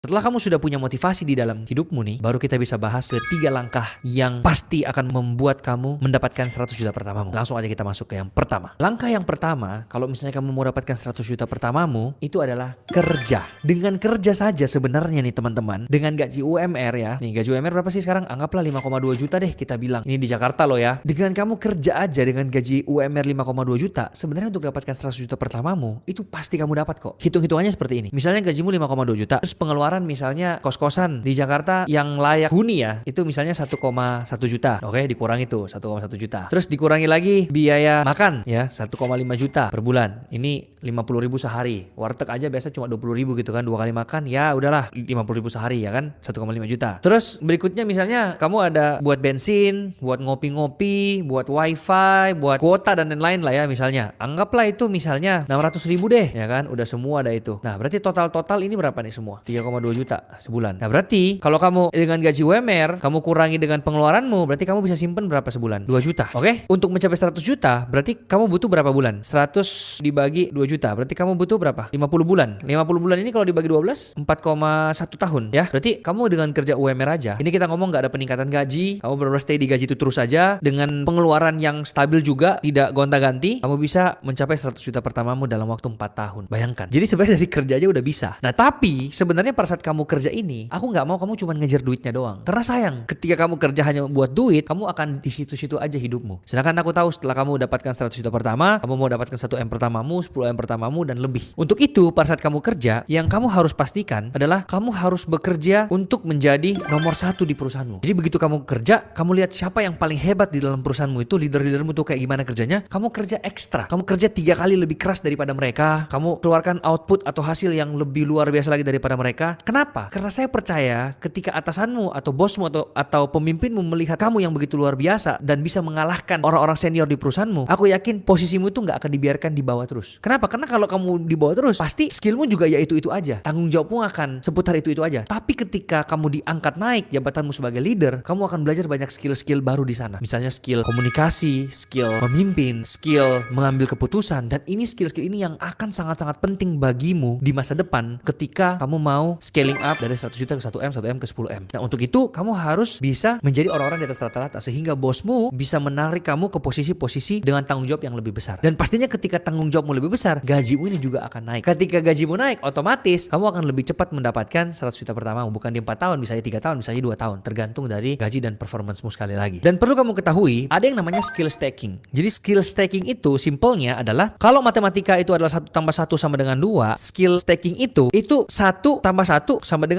Setelah kamu sudah punya motivasi di dalam hidupmu nih, baru kita bisa bahas ke 3 langkah yang pasti akan membuat kamu mendapatkan 100 juta pertamamu. Langsung aja kita masuk ke yang pertama. Langkah yang pertama, kalau misalnya kamu mau dapatkan 100 juta pertamamu, itu adalah kerja. Dengan kerja saja sebenarnya nih teman-teman, dengan gaji UMR ya. Nih gaji UMR berapa sih sekarang? Anggaplah 5,2 juta deh kita bilang. Ini di Jakarta loh ya. Dengan kamu kerja aja dengan gaji UMR 5,2 juta, sebenarnya untuk dapatkan 100 juta pertamamu, itu pasti kamu dapat kok. Hitung-hitungannya seperti ini. Misalnya gajimu 5,2 juta, terus pengeluaran misalnya kos-kosan di Jakarta yang layak huni ya, itu misalnya 1,1 juta. Oke, dikurangi tuh 1,1 juta. Terus dikurangi lagi biaya makan ya, 1,5 juta per bulan. Ini 50.000 sehari. Warteg aja biasa cuma 20.000 gitu kan, 2 kali makan ya udahlah 50.000 sehari ya kan, 1,5 juta. Terus berikutnya misalnya kamu ada buat bensin, buat ngopi-ngopi, buat wifi, buat kuota dan lain-lain lah ya misalnya. Anggaplah itu misalnya 600.000 deh ya kan, udah semua ada itu. Nah berarti total ini berapa nih semua? 3,2 juta sebulan. Nah berarti kalau kamu dengan gaji UMR kamu kurangi dengan pengeluaranmu, berarti kamu bisa simpen berapa sebulan? 2 juta. Oke? Untuk mencapai 100 juta berarti kamu butuh berapa bulan? 100 dibagi 2 juta berarti kamu butuh berapa? 50 bulan. 50 bulan ini kalau dibagi 12 4,1 tahun ya. Berarti kamu dengan kerja UMR aja, ini kita ngomong gak ada peningkatan gaji, kamu benar-benar stay di gaji itu terus aja dengan pengeluaran yang stabil juga, tidak gonta-ganti, kamu bisa mencapai 100 juta pertamamu dalam waktu 4 tahun. Bayangkan. Jadi sebenarnya dari kerja aja udah bisa. Nah tapi sebenarnya pada saat kamu kerja ini, aku nggak mau kamu cuma ngejar duitnya doang. Karena sayang, ketika kamu kerja hanya buat duit, kamu akan di situ-situ aja hidupmu. Sedangkan aku tahu setelah kamu dapatkan 100 juta pertama, kamu mau dapatkan 1 M pertamamu, 10 M pertamamu dan lebih. Untuk itu, pada saat kamu kerja, yang kamu harus pastikan adalah kamu harus bekerja untuk menjadi nomor 1 di perusahaanmu. Jadi begitu kamu kerja, kamu lihat siapa yang paling hebat di dalam perusahaanmu itu, leader-leadermu tuh kayak gimana kerjanya, kamu kerja ekstra. Kamu kerja 3 kali lebih keras daripada mereka, kamu keluarkan output atau hasil yang lebih luar biasa lagi daripada mereka. Kenapa? Karena saya percaya ketika atasanmu atau bosmu atau pemimpinmu melihat kamu yang begitu luar biasa dan bisa mengalahkan orang-orang senior di perusahaanmu, aku yakin posisimu itu nggak akan dibiarkan di bawah terus. Kenapa? Karena kalau kamu di bawah terus, pasti skillmu juga ya itu-itu aja. Tanggung jawabmu akan seputar itu-itu aja. Tapi ketika kamu diangkat naik jabatanmu sebagai leader, kamu akan belajar banyak skill-skill baru di sana. Misalnya skill komunikasi, skill memimpin, skill mengambil keputusan, dan ini skill-skill ini yang akan sangat-sangat penting bagimu di masa depan ketika kamu mau scaling up dari 100 juta ke 1M, 1M ke 10M. Nah untuk itu kamu harus bisa menjadi orang-orang di atas rata-rata sehingga bosmu bisa menarik kamu ke posisi-posisi dengan tanggung jawab yang lebih besar. Dan pastinya ketika tanggung jawabmu lebih besar, gajimu ini juga akan naik. Ketika gajimu naik, otomatis kamu akan lebih cepat mendapatkan 100 juta pertamamu. Bukan di 4 tahun, misalnya 3 tahun, misalnya 2 tahun. Tergantung dari gaji dan performancemu sekali lagi. Dan perlu kamu ketahui, ada yang namanya skill stacking. Jadi skill stacking itu simpelnya adalah kalau matematika itu adalah 1 tambah 1 sama dengan 2, skill stacking itu 1 tambah 1 sama dengan